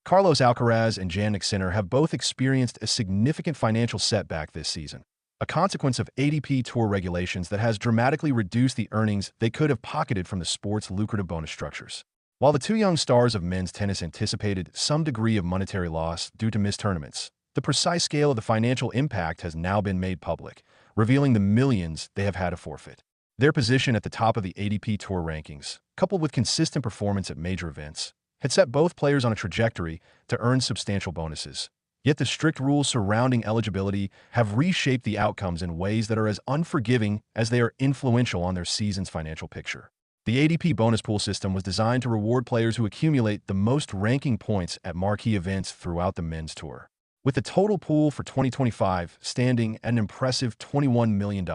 Carlos Alcaraz and Jannik Sinner have both experienced a significant financial setback this season, a consequence of ATP Tour regulations that has dramatically reduced the earnings they could have pocketed from the sport's lucrative bonus structures. While the two young stars of men's tennis anticipated some degree of monetary loss due to missed tournaments, the precise scale of the financial impact has now been made public, revealing the millions they have had to forfeit. Their position at the top of the ATP Tour rankings, coupled with consistent performance at major events, had set both players on a trajectory to earn substantial bonuses. Yet the strict rules surrounding eligibility have reshaped the outcomes in ways that are as unforgiving as they are influential on their season's financial picture. The ATP bonus pool system was designed to reward players who accumulate the most ranking points at marquee events throughout the men's tour, with the total pool for 2025 standing at an impressive $21 million.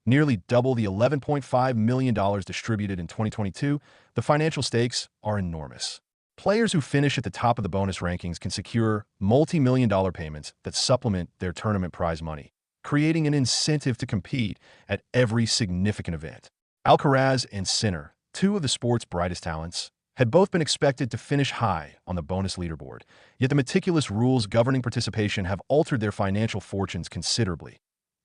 Nearly double the $11.5 million distributed in 2022, the financial stakes are enormous. Players who finish at the top of the bonus rankings can secure multi-million-dollar payments that supplement their tournament prize money, creating an incentive to compete at every significant event. Alcaraz and Sinner, two of the sport's brightest talents, had both been expected to finish high on the bonus leaderboard, yet the meticulous rules governing participation have altered their financial fortunes considerably.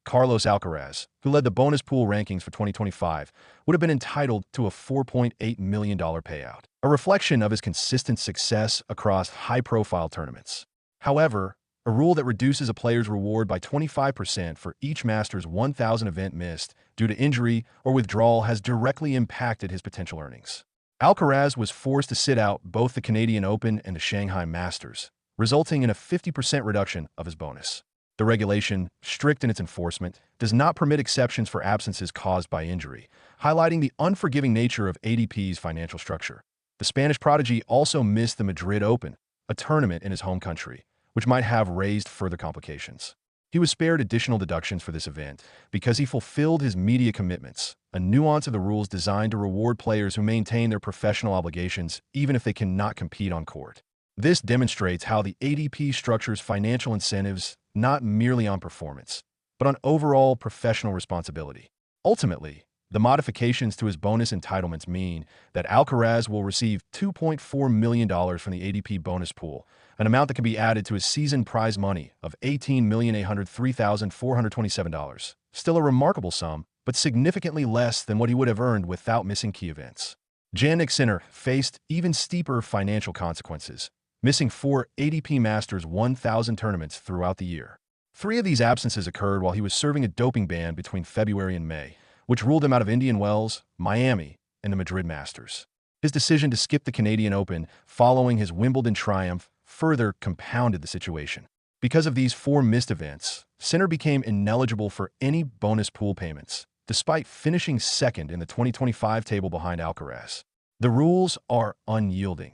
Carlos Alcaraz, who led the bonus pool rankings for 2025, would have been entitled to a $4.8 million payout, a reflection of his consistent success across high-profile tournaments. However, a rule that reduces a player's reward by 25% for each Masters 1000 event missed due to injury or withdrawal has directly impacted his potential earnings. Alcaraz was forced to sit out both the Canadian Open and the Shanghai Masters, resulting in a 50% reduction of his bonus. The regulation, strict in its enforcement, does not permit exceptions for absences caused by injury, highlighting the unforgiving nature of ATP's financial structure. The Spanish prodigy also missed the Madrid Open, a tournament in his home country, which might have raised further complications. He was spared additional deductions for this event because he fulfilled his media commitments, a nuance of the rules designed to reward players who maintain their professional obligations even if they cannot compete on court. This demonstrates how the ATP structures financial incentives not merely on performance, but on overall professional responsibility. Ultimately, the modifications to his bonus entitlements mean that Alcaraz will receive $2.4 million from the ATP bonus pool, an amount that can be added to his season prize money of $18,803,427. Still a remarkable sum, but significantly less than what he would have earned without missing key events. Jannik Sinner faced even steeper financial consequences, missing 4 ATP Masters 1000 tournaments throughout the year. 3 of these absences occurred while he was serving a doping ban between February and May, which ruled him out of Indian Wells, Miami, and the Madrid Masters. His decision to skip the Canadian Open following his Wimbledon triumph further compounded the situation. Because of these 4 missed events, Sinner became ineligible for any bonus pool payments, despite finishing second in the 2025 table behind Alcaraz. The rules are unyielding.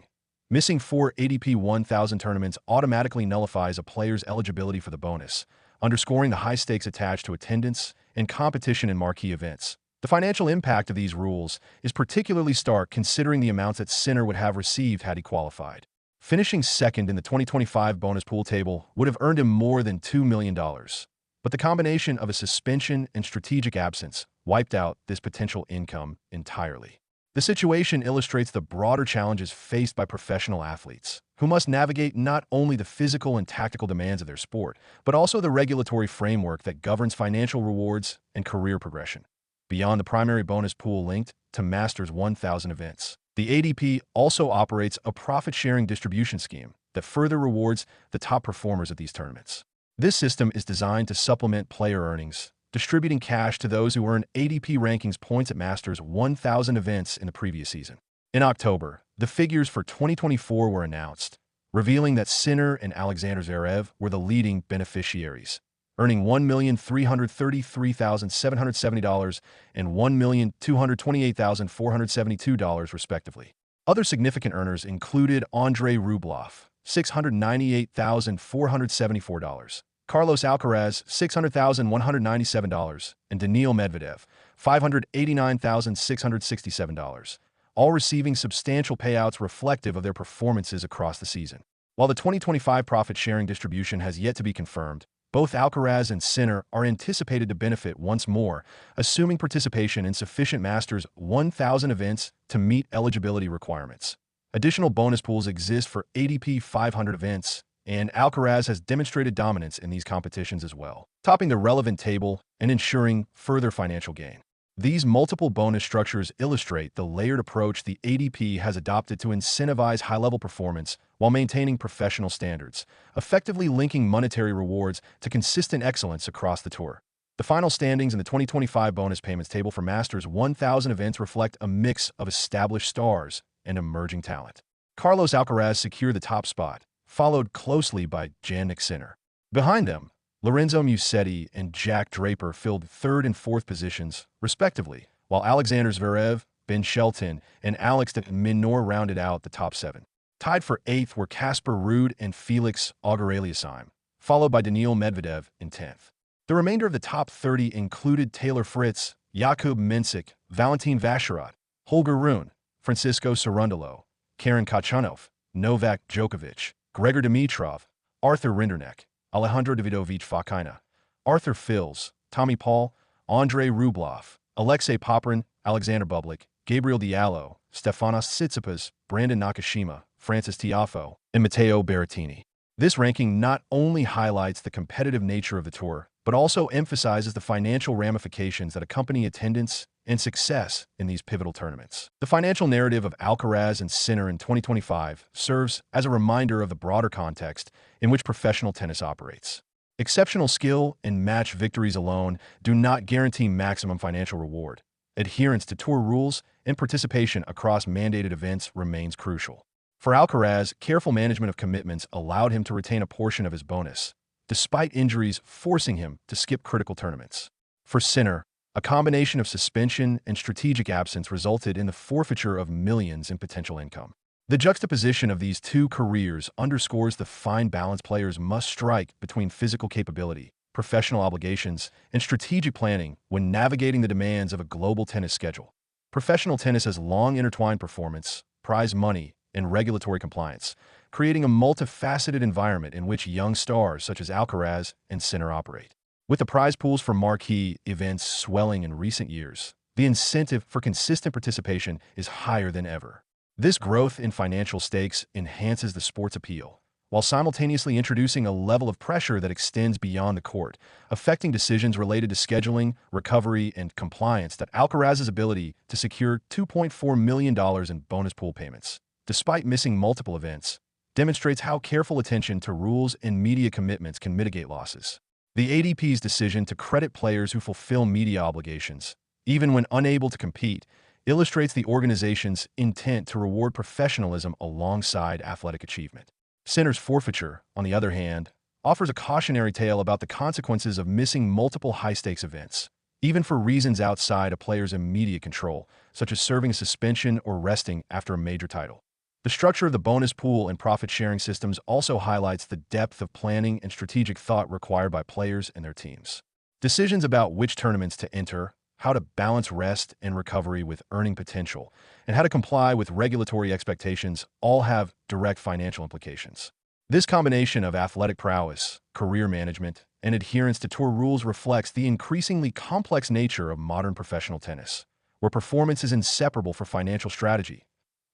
Missing 4 ATP 1000 tournaments automatically nullifies a player's eligibility for the bonus, underscoring the high stakes attached to attendance and competition in marquee events. The financial impact of these rules is particularly stark considering the amounts that Sinner would have received had he qualified. Finishing second in the 2025 bonus pool table would have earned him more than $2 million. But the combination of a suspension and strategic absence wiped out this potential income entirely. The situation illustrates the broader challenges faced by professional athletes, who must navigate not only the physical and tactical demands of their sport, but also the regulatory framework that governs financial rewards and career progression. Beyond the primary bonus pool linked to Masters 1000 events, the ATP also operates a profit-sharing distribution scheme that further rewards the top performers at these tournaments. This system is designed to supplement player earnings, distributing cash to those who earned ATP rankings points at Masters 1000 events in the previous season. In October, the figures for 2024 were announced, revealing that Sinner and Alexander Zverev were the leading beneficiaries, earning $1,333,770 and $1,228,472 respectively. Other significant earners included Andrei Rublev, $698,474, Carlos Alcaraz, $600,197, and Daniil Medvedev, $589,667, all receiving substantial payouts reflective of their performances across the season. While the 2025 profit-sharing distribution has yet to be confirmed, both Alcaraz and Sinner are anticipated to benefit once more, assuming participation in sufficient Masters 1000 events to meet eligibility requirements. Additional bonus pools exist for ATP 500 events, and Alcaraz has demonstrated dominance in these competitions as well, topping the relevant table and ensuring further financial gain. These multiple bonus structures illustrate the layered approach the ATP has adopted to incentivize high-level performance while maintaining professional standards, effectively linking monetary rewards to consistent excellence across the tour. The final standings in the 2025 bonus payments table for Masters 1000 events reflect a mix of established stars and emerging talent. Carlos Alcaraz secured the top spot, followed closely by Jannik Sinner. Behind them, Lorenzo Musetti and Jack Draper filled third and fourth positions, respectively, while Alexander Zverev, Ben Shelton, and Alex de Minaur rounded out the top seven. Tied for eighth were Casper Ruud and Felix Auger-Aliassime, followed by Daniil Medvedev in 10th. The remainder of the top 30 included Taylor Fritz, Jakub Mensik, Valentin Vacherot, Holger Rune, Francisco Cerundolo, Karen Khachanov, Novak Djokovic, Gregor Dimitrov, Arthur Rinderknecht, Alejandro Davidovich Fokina, Arthur Fils, Tommy Paul, Andrei Rublev, Alexei Popyrin, Alexander Bublik, Gabriel Diallo, Stefanos Tsitsipas, Brandon Nakashima, Francis Tiafoe, and Matteo Berrettini. This ranking not only highlights the competitive nature of the tour, but also emphasizes the financial ramifications that accompany attendance and success in these pivotal tournaments. The financial narrative of Alcaraz and Sinner in 2025 serves as a reminder of the broader context in which professional tennis operates. Exceptional skill and match victories alone do not guarantee maximum financial reward. Adherence to tour rules and participation across mandated events remains crucial. For Alcaraz, careful management of commitments allowed him to retain a portion of his bonus, despite injuries forcing him to skip critical tournaments. For Sinner, a combination of suspension and strategic absence resulted in the forfeiture of millions in potential income. The juxtaposition of these two careers underscores the fine balance players must strike between physical capability, professional obligations, and strategic planning when navigating the demands of a global tennis schedule. Professional tennis has long intertwined performance, prize money, and regulatory compliance, creating a multifaceted environment in which young stars such as Alcaraz and Sinner operate. With the prize pools for marquee events swelling in recent years, the incentive for consistent participation is higher than ever. This growth in financial stakes enhances the sport's appeal, while simultaneously introducing a level of pressure that extends beyond the court, affecting decisions related to scheduling, recovery, and compliance. That Alcaraz's ability to secure $2.4 million in bonus pool payments, despite missing multiple events, demonstrates how careful attention to rules and media commitments can mitigate losses. The ATP's decision to credit players who fulfill media obligations, even when unable to compete, illustrates the organization's intent to reward professionalism alongside athletic achievement. Sinner's forfeiture, on the other hand, offers a cautionary tale about the consequences of missing multiple high-stakes events, even for reasons outside a player's immediate control, such as serving a suspension or resting after a major title. The structure of the bonus pool and profit-sharing systems also highlights the depth of planning and strategic thought required by players and their teams. Decisions about which tournaments to enter, how to balance rest and recovery with earning potential, and how to comply with regulatory expectations all have direct financial implications. This combination of athletic prowess, career management, and adherence to tour rules reflects the increasingly complex nature of modern professional tennis, where performance is inseparable from financial strategy.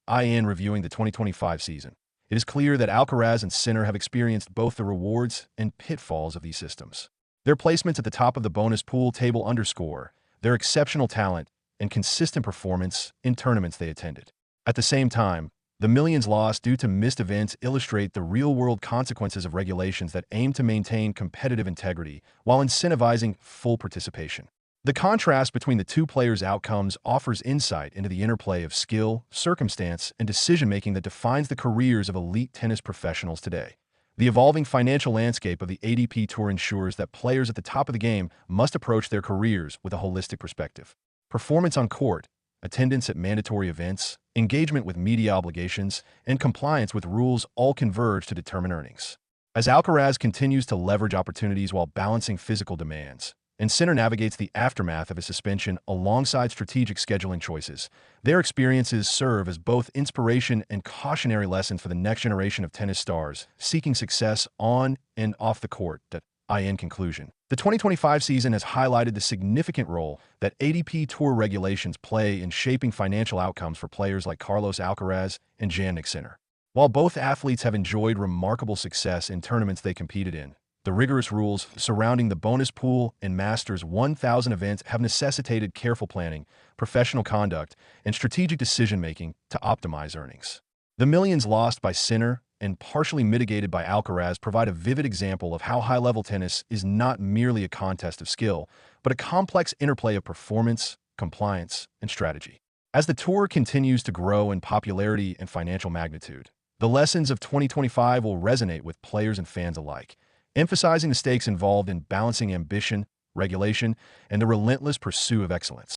In reviewing the 2025 season, it is clear that Alcaraz and Sinner have experienced both the rewards and pitfalls of these systems. Their placements at the top of the bonus pool table underscore their exceptional talent and consistent performance in tournaments they attended. At the same time, the millions lost due to missed events illustrate the real-world consequences of regulations that aim to maintain competitive integrity while incentivizing full participation. The contrast between the two players' outcomes offers insight into the interplay of skill, circumstance, and decision-making that defines the careers of elite tennis professionals today. The evolving financial landscape of the ATP Tour ensures that players at the top of the game must approach their careers with a holistic perspective. Performance on court, attendance at mandatory events, engagement with media obligations, and compliance with rules all converge to determine earnings. As Alcaraz continues to leverage opportunities while balancing physical demands, and Sinner navigates the aftermath of his suspension alongside strategic scheduling choices, their experiences serve as both inspiration and cautionary lessons for the next generation of tennis stars seeking success on and off the court. In conclusion, the 2025 season has highlighted the significant role that ATP Tour regulations play in shaping financial outcomes for players like Carlos Alcaraz and Jannik Sinner. While both athletes have enjoyed remarkable success in tournaments they competed in, the rigorous rules surrounding the bonus pool and Masters 1000 events have necessitated careful planning, professional conduct, and strategic decision-making to optimize earnings. The millions lost by Sinner and partially mitigated by Alcaraz provide a vivid example of how high-level tennis is not merely a contest of skill, but a complex interplay of performance, compliance, and strategy. As the tour continues to grow in popularity and financial magnitude, the lessons of 2025 will resonate with players and fans alike, emphasizing the stakes involved in balancing ambition, regulation, and the relentless pursuit of excellence.